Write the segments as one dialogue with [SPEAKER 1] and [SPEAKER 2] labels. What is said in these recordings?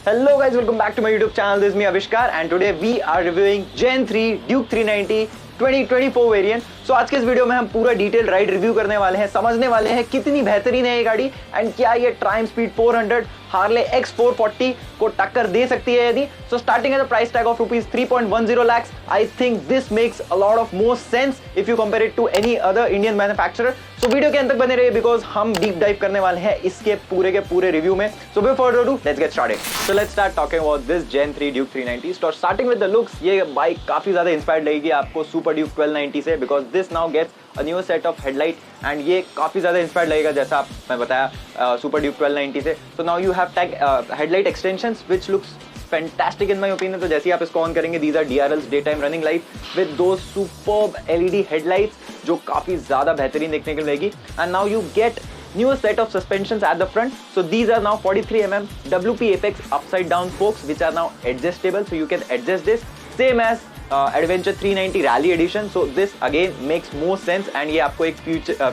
[SPEAKER 1] Hello guys, welcome back to my YouTube channel. This is me Avishkar and today we are reviewing Gen 3 Duke 390 2024 variant. सो आज के इस video में हम पूरा detail ride review करने वाले हैं, समझने वाले हैं कितनी बेहतरीन है ये गाड़ी एंड क्या ये ट्रायम्फ स्पीड 400 हार्ले X440 को टक्कर दे सकती है यदि। So starting at the price tag of ₹3.10 lakhs, I think this makes a lot of more sense if you compare it to any other Indian manufacturer. So video के अंत तक बने रहिए बिकॉज हम डीप डाइव करने वाले हैं इसके पूरे रिव्यू में। So before further do let's get started. So let's start talking about this Gen 3 Duke 390। Starting with the looks, ये बाइक काफी ज्यादा इंस्पायर्ड लगेगी आपको सुपर ड्यूक 1290 से because this now gets a newer set of headlight and ये काफी ज्यादा inspired लगेगा जैसा मैं बताया सुपर ड्यूक 1290 से। So now you have tag headlight extensions which looks fantastic in my opinion। तो जैसे ही आप इसको ऑन करेंगे, these are DRLs daytime running light with those superb LED headlights जो काफी ज्यादा बेहतरीन देखने को मिलेगी। And now you get newer set of suspensions at the front। So these are now 43 mm WP Apex upside down spokes which are now adjustable, so you can adjust this same as Adventure 390 Rally Edition। So this again makes more sense and ये आपको एक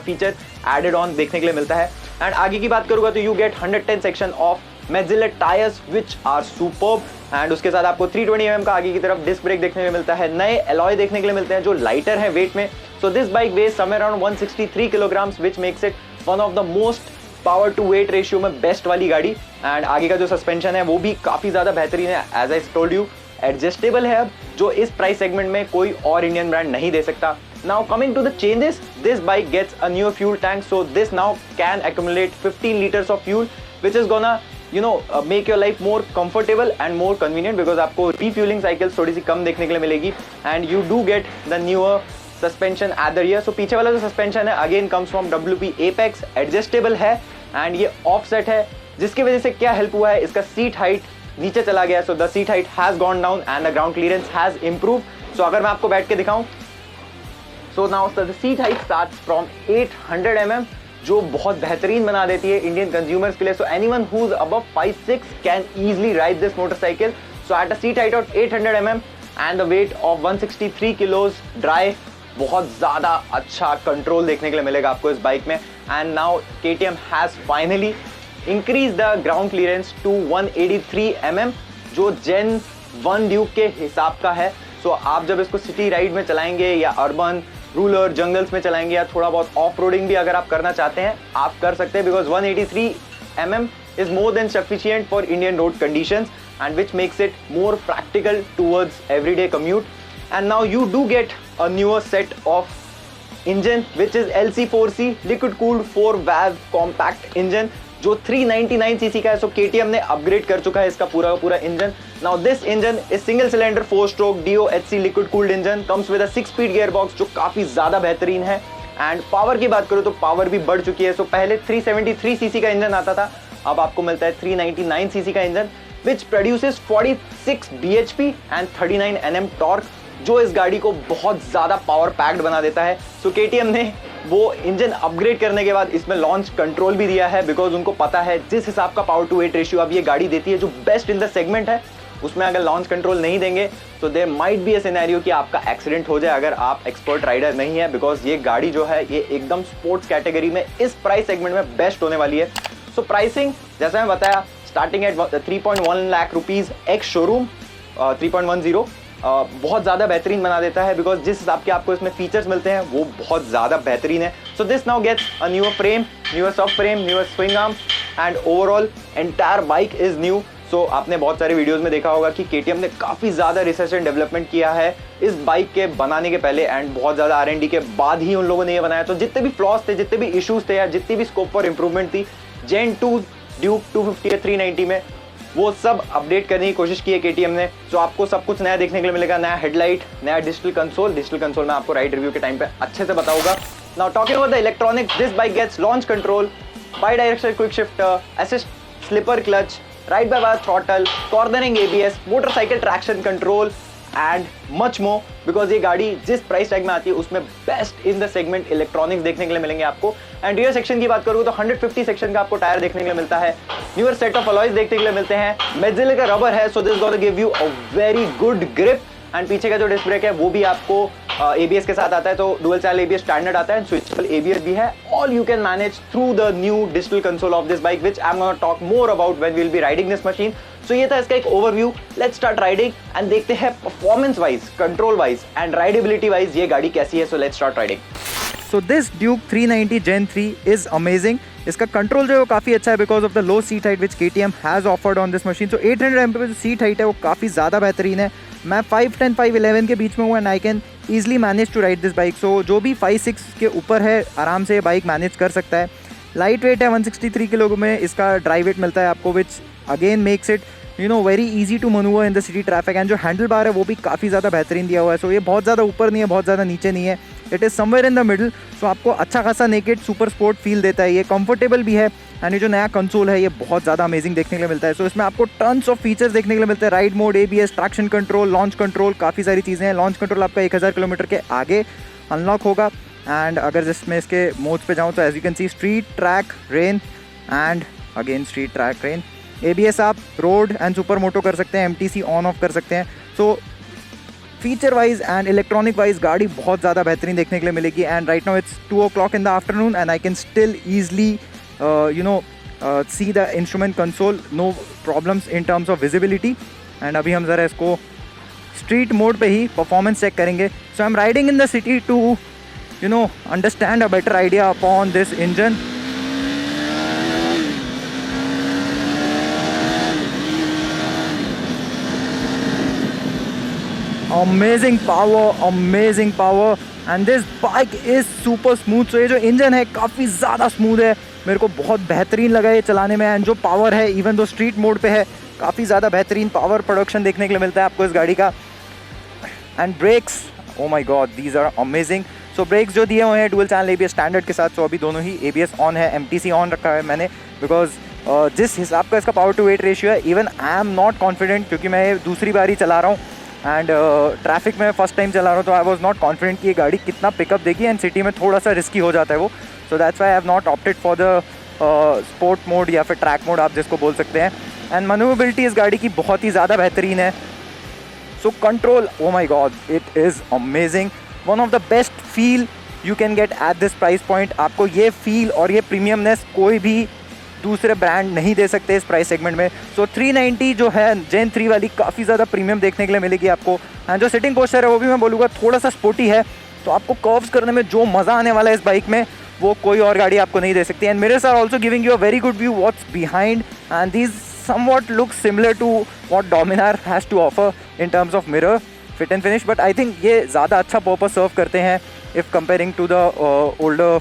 [SPEAKER 1] feature added on देखने के लिए मिलता है। And आगे की बात करूंगा तो you get 110 section of Metzeler tyres which are superb and उसके साथ आपको 320 mm का आगे की तरफ डिस्क ब्रेक देखने को मिलता है। नए एलॉय देखने के लिए मिलते हैं जो लाइटर है वेट में। So this bike weighs somewhere around 163 kilograms which makes it one of the most power to weight ratio में बेस्ट वाली गाड़ी। एंड आगे का जो सस्पेंशन है वो भी काफी ज्यादा बेहतरीन है, as I told you adjustable है जो इस प्राइस सेगमेंट में कोई और इंडियन ब्रांड नहीं दे सकता। Now coming to the changes, this bike gets a new fuel tank. So this now can accumulate 15 liters of fuel which is gonna make your life more comfortable and more convenient because आपको refuelling cycles थोड़ी सी कम देखने के लिए मिलेगी। And you do get the newer suspension at the rear. So पीछे वाला जो सस्पेंशन है again comes from WP Apex, adjustable है एंड ये ऑफसेट है जिसकी वजह से क्या हेल्प हुआ है, इसका सीट हाइट नीचे चला गया। So the seat height has gone down and the ground clearance has improve. सो अगर मैं आपको बैठ के दिखाऊं, so now the seat height starts from 800 mm जो बहुत बेहतरीन बना देती है इंडियन कंज्यूमर्स के लिए। So anyone who is above 5'6" can easily ride this motorcycle. So at a seat height of 800 mm and the weight of 163 kilos dry, बहुत ज्यादा अच्छा कंट्रोल देखने के लिए मिलेगा आपको इस बाइक में। And now KTM has finally increase the ground clearance to 183 mm जो Gen 1 ड्यूक के हिसाब का है। सो आप जब इसको सिटी राइड में चलाएंगे या अर्बन रूरल जंगल्स में चलाएंगे या थोड़ा बहुत ऑफ रोडिंग भी अगर आप करना चाहते हैं आप कर सकते हैं because 183 mm is more than sufficient for Indian road conditions and which makes it more practical towards everyday commute. And now you do get a newer set of engine which is LC4C liquid cooled 4 valve compact engine जो 399 cc का है। सो KTM ने upgrade कर चुका है इसका पूरा engine. Now this engine is single cylinder 4-stroke DOHC liquid cooled engine, comes with a 6-speed gear box जो काफी ज्यादा बेहतरीन है। एंड पावर की बात करूं तो पावर भी बढ़ चुकी है। सो पहले 373 cc का इंजन आता था, अब आपको मिलता है 399 cc का engine which produces 46 bhp and 39 Nm torque जो इस गाड़ी को बहुत ज्यादा पावर पैक्ड बना देता है। सो KTM ने वो इंजन अपग्रेड करने के बाद इसमें लॉन्च कंट्रोल भी दिया है बिकॉज उनको पता है जिस हिसाब का पावर टू वेट रेशियो अब ये गाड़ी देती है जो बेस्ट इन द सेगमेंट है, उसमें अगर लॉन्च कंट्रोल नहीं देंगे तो there might be a scenario कि आपका एक्सीडेंट हो जाए अगर आप एक्सपर्ट राइडर नहीं है बिकॉज ये गाड़ी जो है ये एकदम स्पोर्ट्स कैटेगरी में इस प्राइस सेगमेंट में बेस्ट होने वाली है। सो प्राइसिंग जैसा मैं बताया starting at 3.1 lakh rupees ex showroom 3.10 बहुत ज़्यादा बेहतरीन बना देता है बिकॉज जिस हिसाब के आपको इसमें फीचर्स मिलते हैं वो बहुत ज़्यादा बेहतरीन है। So this now gets a newer frame, newer soft frame, newer swing arm and overall entire bike is new. So आपने बहुत सारे वीडियोस में देखा होगा कि KTM ने काफ़ी ज़्यादा रिसर्च एंड डेवलपमेंट किया है इस बाइक के बनाने के पहले एंड बहुत ज़्यादा R&D के बाद ही उन लोगों ने ये बनाया। तो जितने भी फ्लॉज थे, जितने भी इशूज़ थे या जितनी भी स्कोप फॉर इम्प्रूवमेंट थी Gen 2 ड्यूक 250 या 390 में, वो सब अपडेट करने की कोशिश की है KTM ने। सो आपको सब कुछ नया देखने के लिए मिलेगा, नया हेडलाइट, नया डिजिटल कंसोल में आपको राइड रिव्यू के टाइम पे अच्छे से बताऊंगा। Now talking about the electronics, this bike gets launch control, bi directional quick shifter, assist slipper clutch, ride by wire throttle, cornering ABS, motorcycle traction control and much more because ये गाड़ी जिस price tag में आती है उसमें best in the segment electronics देखने के लिए मिलेंगे आपको। एंड रियर सेक्शन की बात करूँ तो 150 सेक्शन का आपको टायर देखने के लिए मिलता है, न्यूअर सेट ऑफ अलॉयज देखने के लिए मिलते हैं, मेजिल का रबर है so this gonna give you a very good grip and पीछे का जो डिस्क ब्रेक है वो भी आपको ABS के साथ आता है, तो डुअल चैनल ABS स्टैंडर्ड आता है, स्विचेबल ABS भी है. All you can manage through the new digital console of this bike, which I'm going to talk more about when we'll be riding this machine. So ये था इसका एक overview. Let's start riding and देखते हैं performance wise, control wise and rideability wise ये गाड़ी कैसी है. सो let's start riding.
[SPEAKER 2] So this Duke 390 Gen 3 is amazing. इसका कंट्रोल जो है वो काफ़ी अच्छा है because of the low seat height which KTM has offered on this machine. So 800 mm पे जो सीट हाइट है वो काफ़ी ज़्यादा बेहतरीन है. मैं 5'10", 5'11" के बीच में हूँ and I can easily manage to ride this bike. So जो भी 5'6" के ऊपर है आराम से ये बाइक मैनेज कर सकता है. लाइट वेट है, 163 किलो में इसका ड्राइव वेट मिलता है आपको, which again makes it very easy to manoeuvre in the city traffic. And जो हैंडल बार है वो भी काफ़ी ज़्यादा बेहतरीन दिया हुआ है. सो ये बहुत ज़्यादा ऊपर नहीं है, बहुत ज़्यादा नीचे नहीं है. It is somewhere in the middle. So आपको अच्छा खासा नेकेड सुपर स्पोर्ट फील देता है. ये कंफर्टेबल भी है एंड ये जो नया कंसोल है ये बहुत ज़्यादा अमेजिंग देखने के लिए मिलता है. सो इसमें आपको टन्स ऑफ फीचर्स देखने के लिए मिलते हैं. Ride mode, ABS, traction control, launch control, काफ़ी सारी चीज़ें हैं. लॉन्च कंट्रोल आपका 1000 किलोमीटर के आगे अनलॉक होगा. एंड अगर जिसमें इसके मोड्स पे जाऊँ तो as you can see street, track, rain and again street, track, rain. ABS आप रोड एंड सुपर मोटो कर सकते हैं, MTC ऑन ऑफ कर सकते हैं. So feature wise and electronic wise गाड़ी बहुत ज़्यादा बेहतरीन देखने के लिए मिलेगी. And right now it's 2 o'clock in the afternoon and I can still easily see the instrument console, no problems in terms of visibility. And अभी हम ज़रा इसको स्ट्रीट मोड पे ही परफॉर्मेंस चेक करेंगे. So I am riding in the city to understand a better idea upon this engine. Amazing power and this bike is super smooth. So ये जो engine है काफ़ी ज़्यादा स्मूथ है, मेरे को बहुत बेहतरीन लगा ये चलाने में. एंड जो पावर है इवन दो स्ट्रीट मोड पे है काफ़ी ज़्यादा बेहतरीन पावर प्रोडक्शन देखने के लिए मिलता है आपको इस गाड़ी का. And brakes, oh my god, these are amazing. So brakes जो दिए हुए हैं डुअल चैनल ABS स्टैंडर्ड के साथ. सो अभी दोनों ही ABS ऑन है, MTC ऑन रखा है मैंने बिकॉज जिस हिसाब का इसका पावर टू वेट रेशियो है, even I am not confident क्योंकि मैं ये दूसरी बार ही चला रहा हूँ एंड ट्रैफिक में फर्स्ट टाइम चला रहा हूँ. तो आई वॉज नॉट कॉन्फिडेंट कि ये गाड़ी कितना पिकअप देगी. एंड सिटी में थोड़ा सा रिस्की हो जाता है वो. So that's why I have not opted for the sport mode या फिर ट्रैक मोड आप जिसको बोल सकते हैं. एंड मनूवेबिलिटी इस गाड़ी की बहुत ही ज़्यादा बेहतरीन है. So control, oh my God, it is amazing. One of the best feel you can get at this price point. आपको ये फील और ये प्रीमियमनेस कोई भी दूसरे ब्रांड नहीं दे सकते इस प्राइस सेगमेंट में. सो 390 जो है Gen 3 वाली काफ़ी ज़्यादा प्रीमियम देखने के लिए मिलेगी आपको. एंड जो सिटिंग पोस्चर है वो भी मैं बोलूँगा थोड़ा सा स्पोर्टी है. तो आपको कर्व्स करने में जो मज़ा आने वाला है इस बाइक में वो कोई और गाड़ी आपको नहीं दे सकती. And mirrors are also giving you a very good view what's behind. And these somewhat look similar to what Dominar has to offer in terms of mirror fit and finish. But I think ये ज़्यादा अच्छा purpose serve करते हैं if comparing to the older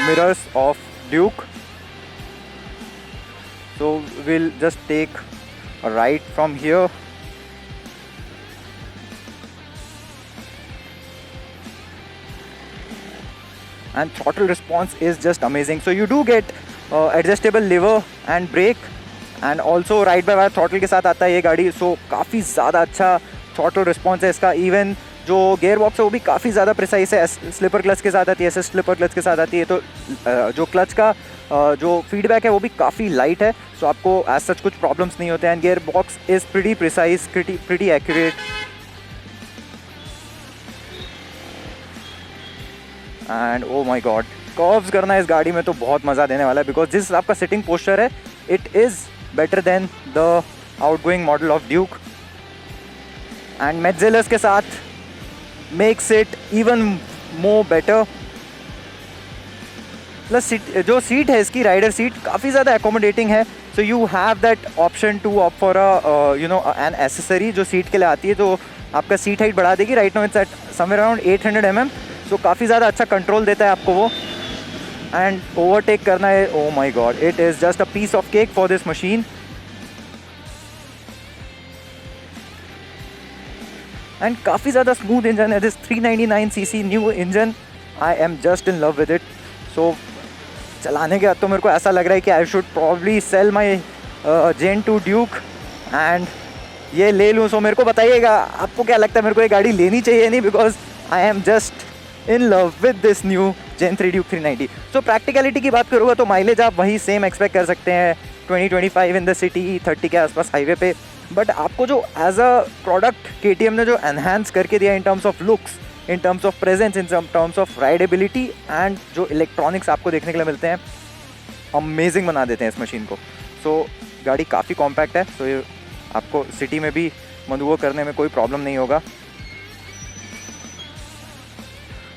[SPEAKER 2] mirrors of Duke. So we'll just take a right from here. And throttle response is just amazing. So you do get adjustable lever and brake and also ride by wire throttle के साथ आता है ये गाड़ी. So काफ़ी ज़्यादा अच्छा throttle response है इसका. Even जो गेयर बॉक्स है वो भी काफ़ी ज़्यादा प्रिसाइस है. स्लिपर क्लच के साथ आती है, SS स्लिपर क्लच के साथ आती है. तो जो क्लच का जो फीडबैक है वो भी काफ़ी लाइट है. सो आपको एज सच कुछ प्रॉब्लम्स नहीं होते हैं. And gear box is pretty precise, pretty accurate. And O my God, curves करना इस गाड़ी में तो बहुत मज़ा देने वाला है बिकॉज जिस आपका सिटिंग पोस्चर है it is better than the outgoing model of Duke. And Metzelers के साथ makes it even more better. Plus जो सीट है इसकी राइडर सीट काफ़ी ज़्यादा एकोमोडेटिंग है. So you have that option to opt for an accessory जो seat के लिए आती है, जो आपका सीट हाइट बढ़ा देगी. Right now it's eight somewhere around 800 mm. सो काफ़ी ज़्यादा अच्छा कंट्रोल देता है आपको वो. एंड ओवरटेक करना है, oh my God, it is just a piece of cake for this machine. And काफ़ी ज़्यादा स्मूथ इंजन है this 399cc new engine. I am just in love with it. So चलाने के बाद तो मेरे को ऐसा लग रहा है कि I should probably sell my Gen 2 Duke and ये ले लूँ. सो मेरे को बताइएगा आपको क्या लगता है, मेरे को ये गाड़ी लेनी चाहिए नहीं, because I am just in love with this new Gen 3 Duke 390. So practicality की बात करूँगा तो माइलेज आप वही सेम एक्सपेक्ट कर सकते हैं, 20-25 इन द सिटी, 30 के आसपास हाईवे पे. बट आपको जो एज अ प्रोडक्ट KTM ने जो एनहांस करके दिया इन terms of looks, in terms of presence, in terms of rideability and जो इलेक्ट्रॉनिक्स आपको देखने के लिए मिलते हैं, अमेजिंग बना देते हैं इस मशीन को। सो गाड़ी काफ़ी कॉम्पैक्ट है, सो ये आपको सिटी में भी मनूवर करने में कोई प्रॉब्लम नहीं होगा।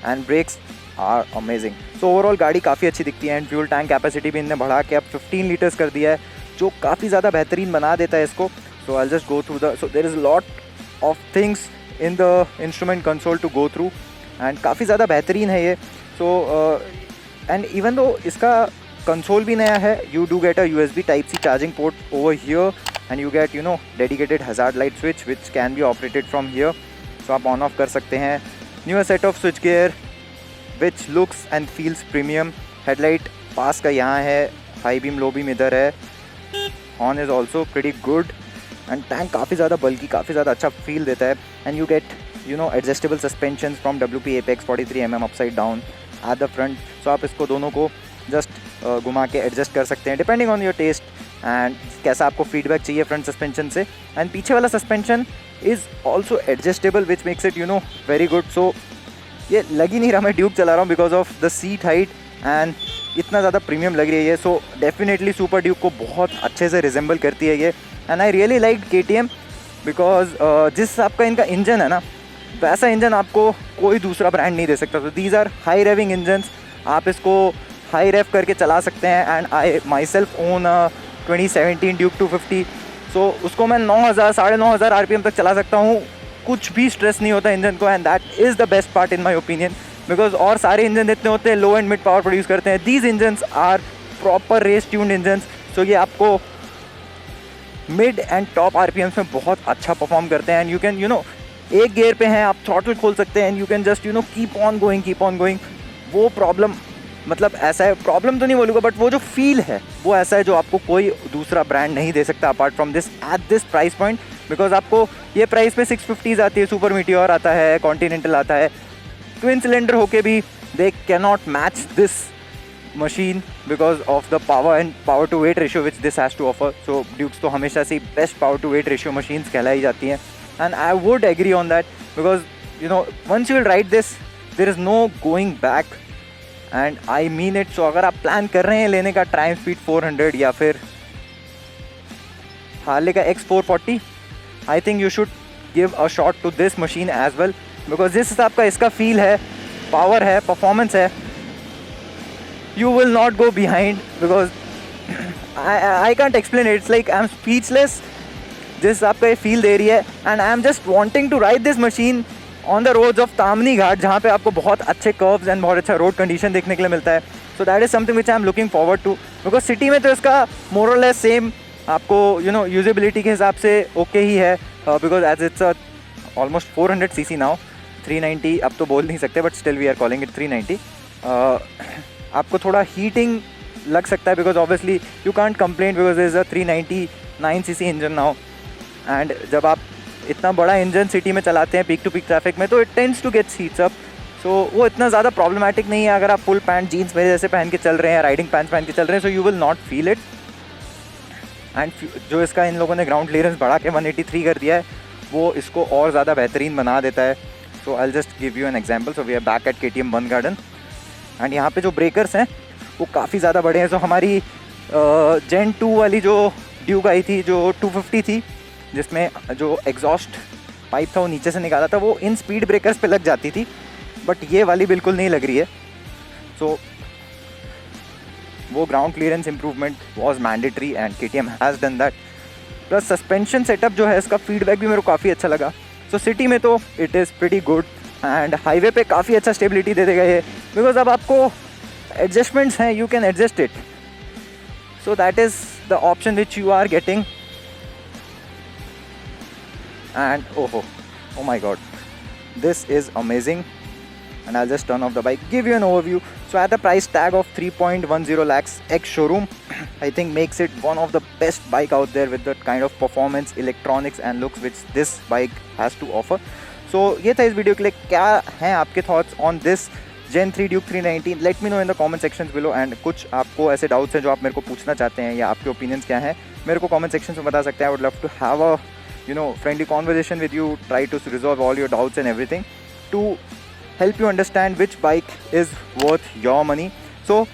[SPEAKER 2] And brakes are amazing. So overall गाड़ी काफ़ी अच्छी दिखती है। एंड फ्यूल टैंक कैपेसिटी भी इनने बढ़ा के अब 15 लीटर्स कर दिया है, जो काफ़ी ज़्यादा बेहतरीन बना देता है इसको। So I just go through so there is lot of things in the instrument console to go through, and काफ़ी ज़्यादा बेहतरीन है ये। सो एंड इवन दो इसका कंसोल भी नया है, you do get a USB Type-C charging port over here, and you get dedicated hazard light switch which can be operated from here. So आप ऑन ऑफ कर सकते हैं। New set of switch gear which looks and feels premium. Headlight pass का यहाँ है, high beam low beam इधर है। Horn is also pretty good, and tank काफ़ी ज़्यादा बल्कि, काफ़ी ज़्यादा अच्छा फील देता है। And you get adjustable suspension from WP Apex 43 mm upside down at the front. So आप इसको दोनों को जस्ट घुमा के एडजस्ट कर सकते हैं depending on your taste and कैसा आपको फीडबैक चाहिए फ्रंट सस्पेंशन से। एंड पीछे वाला suspension is also adjustable which makes it very good. So ये लग ही नहीं रहा मैं ड्यूक चला रहा हूँ because of the seat height, and इतना ज़्यादा प्रीमियम लग रही है ये। सो डेफिनेटली सुपर ड्यूक को बहुत अच्छे से रिजेंबल करती है ये। And I really like KTM because जिस हिसाब का इनका इंजन है ना, वैसा इंजन आपको कोई दूसरा ब्रांड नहीं दे सकता। तो these are high revving engines, आप इसको हाई रेव करके चला सकते हैं। And I myself own 2017 Duke 250। सो उसको मैं 9,000 9,500 RPM तक चला सकता हूँ, कुछ भी स्ट्रेस नहीं होता इंजन को। And that is the best part in my opinion, because और सारे इंजन इतने होते हैं low and mid power produce करते हैं। These engines are proper race tuned engines. So ये आपको मिड एंड टॉप RPMs में बहुत अच्छा परफॉर्म करते हैं। एंड यू कैन एक गियर पे हैं, आप थ्रॉटल खोल सकते हैं, and you can just keep on going. वो प्रॉब्लम मतलब ऐसा है, प्रॉब्लम तो नहीं बोलूँगा, बट वो जो फील है वो ऐसा है जो आपको कोई दूसरा ब्रांड नहीं दे सकता apart from this eight this price point. Because आपको ये प्राइस पे 650s आती है, सुपर मीटियोर आता है, कॉन्टिनेंटल आता है, ट्विन सिलेंडर होके भी they can not match this machine because of the power and power to weight ratio which this has to offer. So Dukes तो हमेशा से best power to weight ratio machines कहलाई जाती हैं, and I would agree on that because once you will ride this there is no going back, and I mean it. So अगर आप plan कर रहे हैं लेने का ट्रायम्फ स्पीड 400 या फिर हार्ले का X440, I think you should give a shot to this machine as well, because जिस हिसाब का इसका फील है, पावर है, परफॉर्मेंस है, you will not go behind because I can't explain it. It's like I'm speechless. जिस आपका ये फील दे रही है, and I'm just wanting to ride this machine on the roads of तामनी घाट, जहाँ पे आपको बहुत अच्छे कर्व्स एंड बहुत अच्छा रोड कंडीशन देखने के लिए मिलता है। So that is something which I'm looking forward to because city में तो इसका more or less same आपको यूजेबिलिटी के हिसाब से ओके ही है, because as it's almost 400 cc now, 390 अब तो बोल नहीं सकते, but still we are calling it 390। आपको थोड़ा हीटिंग लग सकता है because obviously you can't complain because is a 399 cc engine now. And जब आप इतना बड़ा इंजन सिटी में चलाते हैं पीक टू पीक ट्रैफिक में, तो it tends to get heats up. So वो इतना ज़्यादा प्रॉब्लमेटिक नहीं है अगर आप फुल पैंट जीन्स मेरे जैसे पहन के चल रहे हैं, राइडिंग पैंट्स पहन के चल रहे हैं, so you will not feel it. And जो इसका इन लोगों ने ग्राउंड क्लियरेंस बढ़ा के 183 कर दिया है, वो इसको और ज़्यादा बेहतरीन बना देता है। So I just give you an example. So we are back at KTM one garden, and यहाँ पे जो ब्रेकर्स हैं वो काफ़ी ज़्यादा बड़े हैं। सो हमारी Gen 2 वाली जो ड्यूक आई थी, जो 250 थी, जिसमें जो एग्जॉस्ट पाइप था वो नीचे से निकाला था, वो इन स्पीड ब्रेकर्स पे लग जाती थी, बट ये वाली बिल्कुल नहीं लग रही है। सो वो ground clearance improvement was mandatory and KTM has done that. Plus suspension setup जो है इसका फीडबैक भी मेरे को काफ़ी अच्छा लगा। सो सिटी में तो it is pretty good, and highway पे काफ़ी अच्छा स्टेबिलिटी दे देगा ये, बिकॉज अब आपको एडजस्टमेंट्स हैं, you can adjust it. So that is the option which you are getting. And oh my god, this is amazing, and I'll just turn off the bike, give you an overview. So at the price tag of 3.10 lakhs ex showroom, I think makes it one of the best bike out there with the kind of performance, electronics and looks which this bike has to offer. So ये था इस video के लिए। क्या हैं आपके thoughts on this Gen 3 Duke 390? Let me know in the comment sections below, and कुछ आपको ऐसे doubts हैं जो आप मेरे को पूछना चाहते हैं या आपके opinions क्या हैं, मेरे को comment sections में बता सकते हैं। I would love to have a friendly conversation with you, try to resolve all your doubts and everything to help you understand which bike is worth your money. So